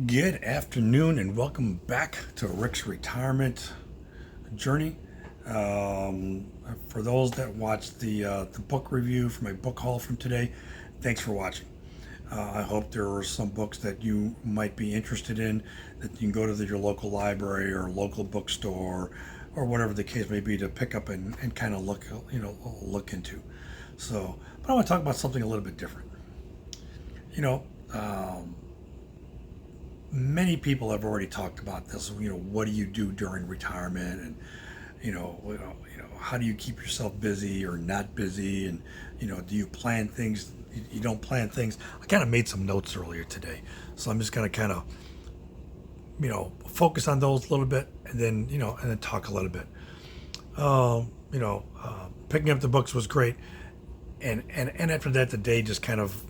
Good afternoon and welcome back to Rick's Retirement Journey. For those that watched the book review for my book haul from today, thanks for watching. I hope there are some books that you might be interested in that you can go to your local library or local bookstore or whatever the case may be to pick up and kind of look into. But I want to talk about something a little bit different. You know, many people have already talked about this. What do you do during retirement, and how do you keep yourself busy or not busy, and do you plan things? You don't plan things. I kind of made some notes earlier today, so I'm just gonna kind of focus on those a little bit, and then talk a little bit. Picking up the books was great, and after that, the day just kind of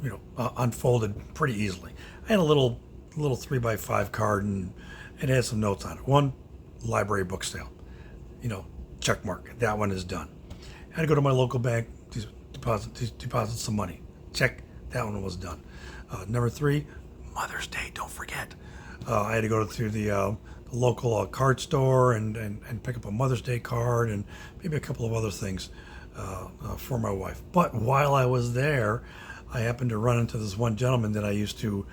unfolded pretty easily. I had a little 3x5 card, and it had some notes on it. One, library book sale, check mark. That one is done. I had to go to my local bank, deposit some money. Check. That one was done. Number 3, Mother's Day. Don't forget. I had to go through the local card store and pick up a Mother's Day card and maybe a couple of other things for my wife. But while I was there, I happened to run into this one gentleman that I used to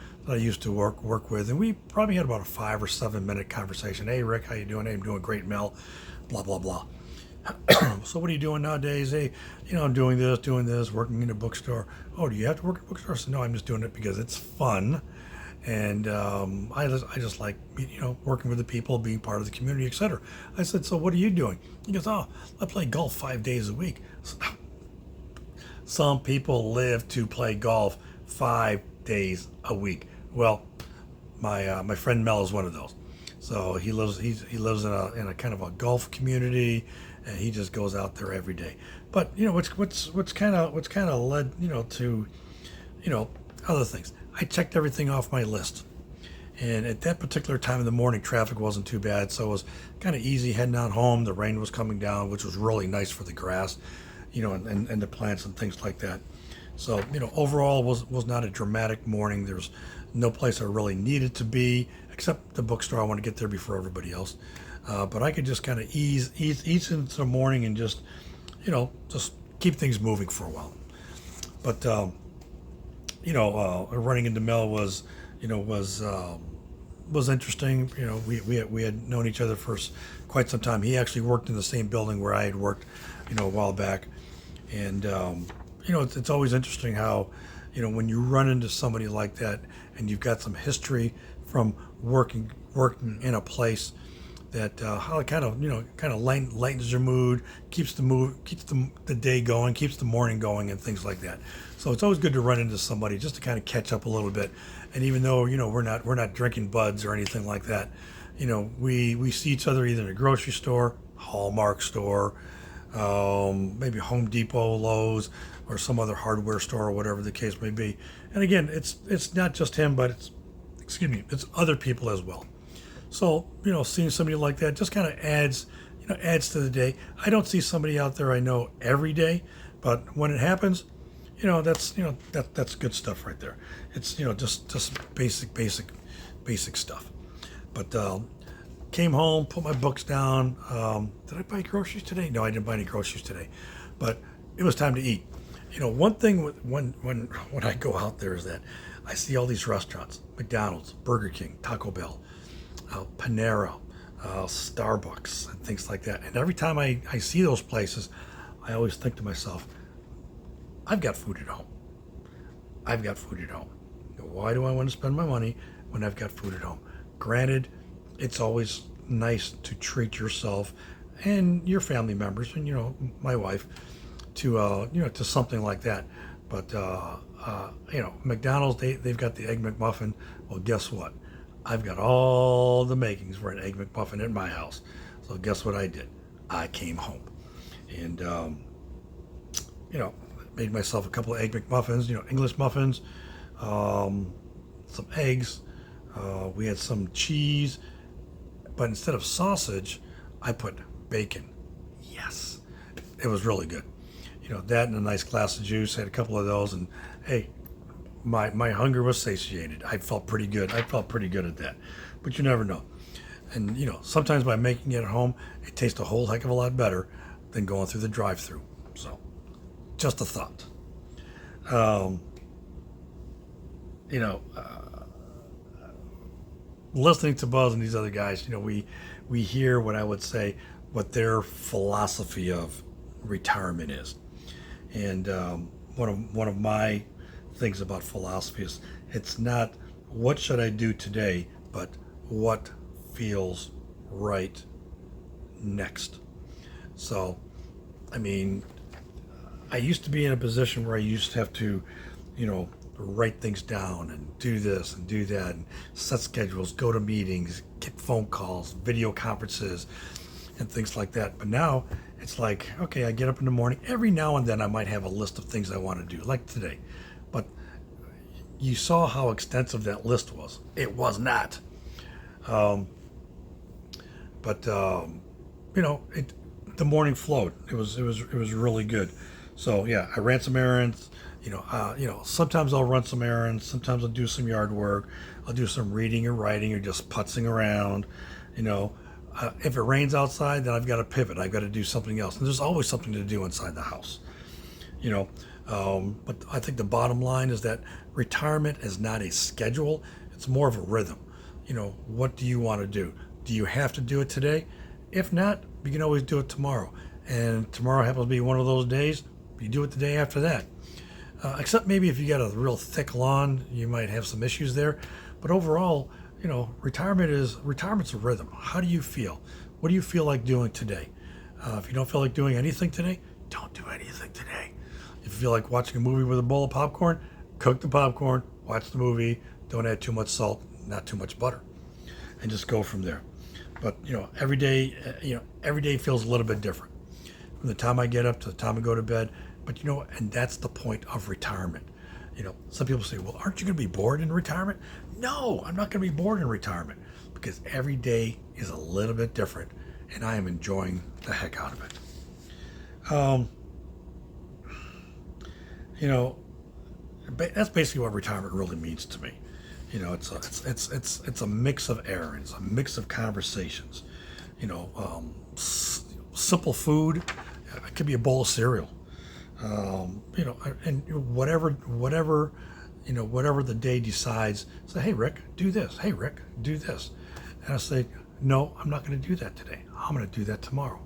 work with, and we probably had about a 5 or 7 minute conversation. Hey Rick, how you doing? Hey, I'm doing great, Mel. Blah blah blah. So what are you doing nowadays? Hey, I'm doing this, working in a bookstore. Oh, do you have to work in a bookstore? I said, no, I'm just doing it because it's fun, and I just like working with the people, being part of the community, etc. I said, so what are you doing? He goes, oh, I play golf 5 days a week. Some people live to play golf 5 days a week. Well, my friend Mel is one of those. So he lives in a kind of a golf community, and he just goes out there every day. But what's kind of led to other things. I checked everything off my list, and at that particular time of the morning, traffic wasn't too bad, so it was kind of easy heading out home. The rain was coming down, which was really nice for the grass, and the plants and things like that. So, overall was not a dramatic morning. There's no place I really needed to be, except the bookstore. I want to get there before everybody else. But I could just kind of ease into the morning and just keep things moving for a while. But, running into Mel was interesting. We had known each other for quite some time. He actually worked in the same building where I had worked, a while back. And, it's always interesting how, when you run into somebody like that and you've got some history from working in a place that how it kind of lightens your mood, keeps the day going, keeps the morning going, and things like that. So it's always good to run into somebody just to kind of catch up a little bit. And even though we're not drinking buds or anything like that, we see each other either in a grocery store, Hallmark store, maybe Home Depot, Lowe's, or some other hardware store, or whatever the case may be. And again, it's not just him, but it's other people as well. So seeing somebody like that just kind of adds to the day. I don't see somebody out there I know every day, but when it happens, that's good stuff right there. It's just basic stuff. But came home, put my books down. Did I buy groceries today? No, I didn't buy any groceries today, but it was time to eat. One thing when I go out there is that I see all these restaurants: McDonald's, Burger King, Taco Bell, Panera, Starbucks, and things like that. And every time I see those places, I always think to myself, I've got food at home. I've got food at home. Why do I want to spend my money when I've got food at home? Granted, it's always nice to treat yourself and your family members and my wife to something like that. But McDonald's, they've got the Egg McMuffin. Well, guess what? I've got all the makings for an Egg McMuffin at my house. So guess what I did? I came home and made myself a couple of Egg McMuffins, English muffins, some eggs. We had some cheese, but instead of sausage, I put bacon. Yes, it was really good. That and a nice glass of juice. I had a couple of those, and hey, my hunger was satiated. I felt pretty good. I felt pretty good at that. But you never know. And sometimes by making it at home, it tastes a whole heck of a lot better than going through the drive-through. So, just a thought. Um, you know, Listening to Buzz and these other guys, we hear what I would say what their philosophy of retirement is. And one of my things about philosophy is it's not what should I do today, but what feels right next. So, I mean, I used to be in a position where I used to have to, write things down and do this and do that and set schedules, go to meetings, get phone calls, video conferences, and things like that. But now it's like, okay, I get up in the morning. Every now and then I might have a list of things I want to do, like today. But you saw how extensive that list was. It was not. Um, but the morning flowed. It was really good. So yeah, I ran some errands. Sometimes I'll run some errands. Sometimes I'll do some yard work. I'll do some reading or writing or just putzing around. If it rains outside, then I've got to pivot. I've got to do something else. And there's always something to do inside the house. But I think the bottom line is that retirement is not a schedule. It's more of a rhythm. What do you want to do? Do you have to do it today? If not, you can always do it tomorrow. And tomorrow happens to be one of those days. You do it the day after that. Except maybe if you got a real thick lawn, you might have some issues there. But overall, retirement's a rhythm. How do you feel? What do you feel like doing today? If you don't feel like doing anything today, don't do anything today. If you feel like watching a movie with a bowl of popcorn, cook the popcorn, watch the movie, don't add too much salt, not too much butter, and just go from there. But every day feels a little bit different. From the time I get up to the time I go to bed. But and that's the point of retirement. Some people say, well, aren't you going to be bored in retirement? No, I'm not going to be bored in retirement because every day is a little bit different and I am enjoying the heck out of it. That's basically what retirement really means to me. It's a mix of errands, a mix of conversations, simple food. It could be a bowl of cereal. And whatever the day decides, say, hey, Rick, do this. Hey, Rick, do this. And I say, no, I'm not going to do that today. I'm going to do that tomorrow.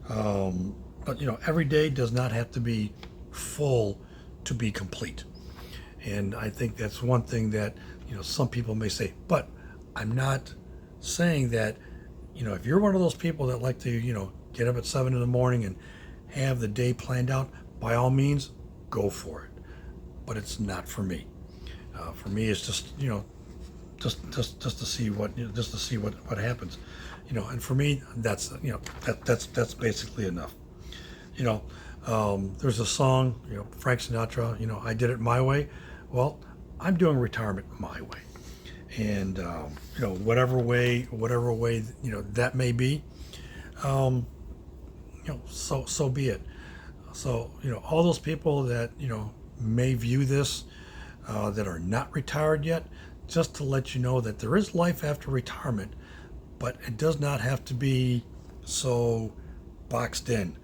But every day does not have to be full to be complete. And I think that's one thing that, some people may say, but I'm not saying that, if you're one of those people that like to, get up at 7 in the morning and have the day planned out, by all means, go for it. But it's not for me. For me, it's just just to see what happens. And for me, that's that's basically enough. There's a song, Frank Sinatra. I did it my way. Well, I'm doing retirement my way, and whatever way that may be, so be it. So, all those people that, may view this that are not retired yet, just to let you know that there is life after retirement, but it does not have to be so boxed in.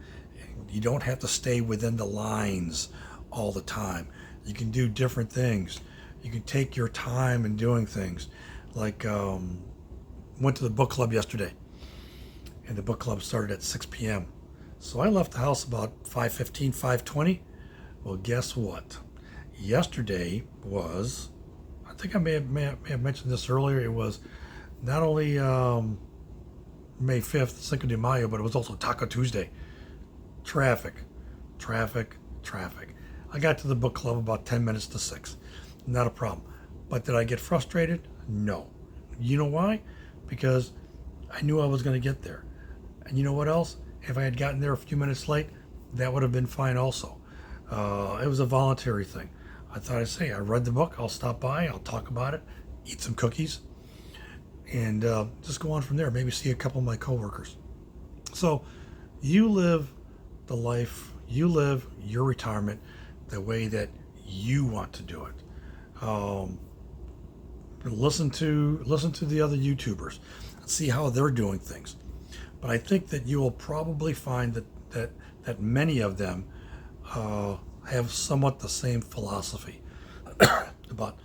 You don't have to stay within the lines all the time. You can do different things. You can take your time in doing things. Like, went to the book club yesterday, and the book club started at 6 p.m. So I left the house about 5:15, 5:20. Well, guess what? Yesterday was, I think I may have mentioned this earlier, it was not only May 5th, Cinco de Mayo, but it was also Taco Tuesday. Traffic. I got to the book club about 10 minutes to 6. Not a problem. But did I get frustrated? No. You know why? Because I knew I was going to get there. And you know what else? If I had gotten there a few minutes late, that would have been fine also. It was a voluntary thing. I thought I'd say, I read the book, I'll stop by, I'll talk about it, eat some cookies, and just go on from there. Maybe see a couple of my coworkers. So you live the life, you live your retirement the way that you want to do it. Listen to the other YouTubers, see how they're doing things. But I think that you will probably find that many of them have somewhat the same philosophy about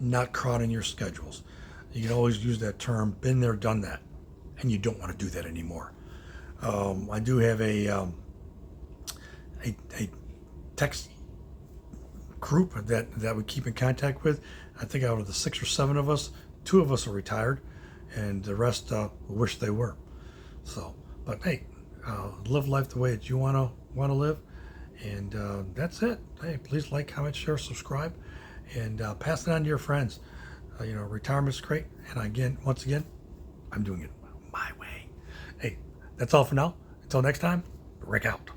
not crowding your schedules. You can always use that term, been there, done that, and you don't want to do that anymore. I do have a text group that we keep in contact with. I think out of the 6 or 7 of us, 2 of us are retired, and the rest wish they were. So, but hey, live life the way that you want to live, and that's it. Hey, please like, comment, share, subscribe, and pass it on to your friends. Retirement's great, and once again, I'm doing it my way. Hey, that's all for now. Until next time, Rick out.